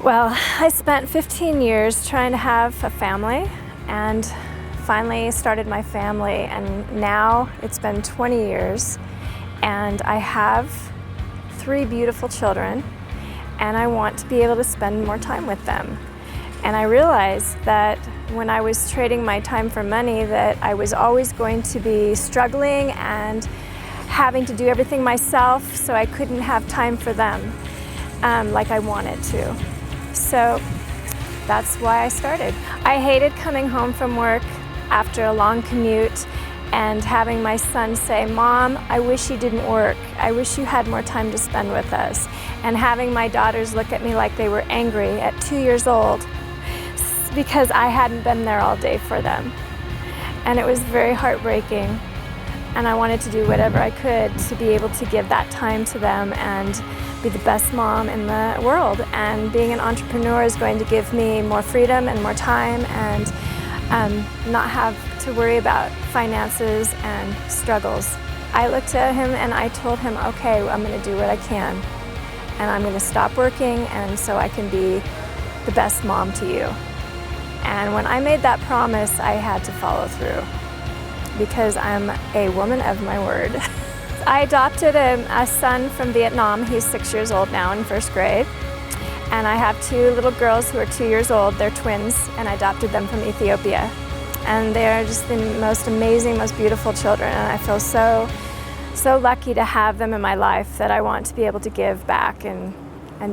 Well, I spent 15 years trying to have a family and finally started my family, and now it's been 20 years and I have 3 beautiful children and I want to be able to spend more time with them. And I realized that when I was trading my time for money that I was always going to be struggling and having to do everything myself, so I couldn't have time for them like I wanted to. So that's why I started. I hated coming home from work after a long commute and having my son say, "Mom, I wish you didn't work. I wish you had more time to spend with us." And having my daughters look at me like they were angry at 2 years old because I hadn't been there all day for them. And it was very heartbreaking. And I wanted to do whatever I could to be able to give that time to them and be the best mom in the world. And being an entrepreneur is going to give me more freedom and more time and not have to worry about finances and struggles. I looked at him and I told him, okay, I'm going to do what I can. And I'm going to stop working and so I can be the best mom to you. And when I made that promise, I had to follow through because I'm a woman of my word. I adopted a son from Vietnam. He's 6 years old now in first grade. And I have 2 little girls who are 2 years old. They're twins, and I adopted them from Ethiopia. And they are just the most amazing, most beautiful children. And I feel so lucky to have them in my life that I want to be able to give back and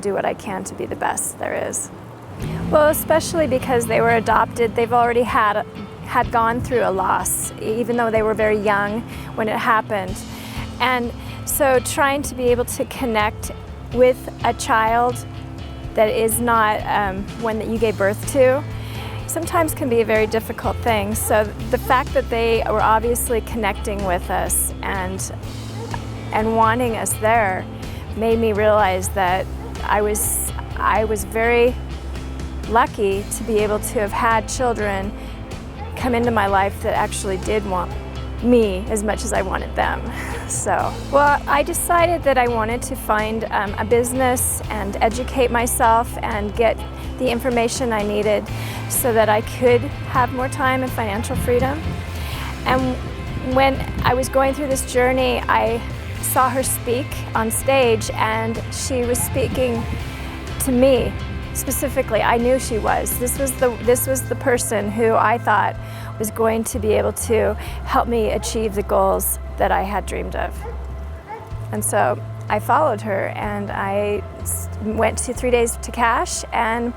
do what I can to be the best there is. Well, especially because they were adopted, they've already had gone through a loss, even though they were very young when it happened. And so trying to be able to connect with a child that is not one that you gave birth to sometimes can be a very difficult thing. So the fact that they were obviously connecting with us and wanting us there made me realize that I was very lucky to be able to have had children come into my life that actually did want me as much as I wanted them. So, well, I decided that I wanted to find a business and educate myself and get the information I needed so that I could have more time and financial freedom. And when I was going through this journey, I saw her speak on stage, and she was speaking to me specifically. I knew she was. This was the person who I thought was going to be able to help me achieve the goals that I had dreamed of. And so I followed her, and I went to 3 Days to Cash, and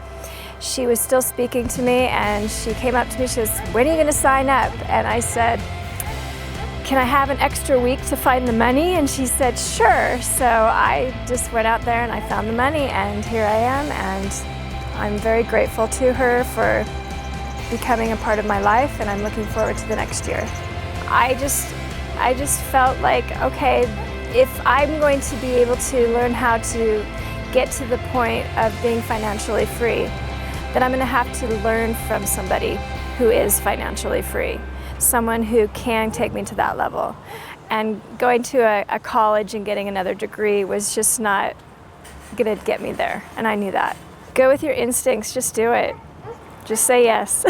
she was still speaking to me, and she came up to me, she says, "When are you gonna sign up?" And I said, "Can I have an extra week to find the money?" And she said, "Sure." So I just went out there and I found the money, and here I am, and I'm very grateful to her for becoming a part of my life, and I'm looking forward to the next year. I just felt like, okay, if I'm going to be able to learn how to get to the point of being financially free, then I'm going to have to learn from somebody who is financially free, someone who can take me to that level. And going to a college and getting another degree was just not going to get me there, and I knew that. Go with your instincts, just do it. Just say yes.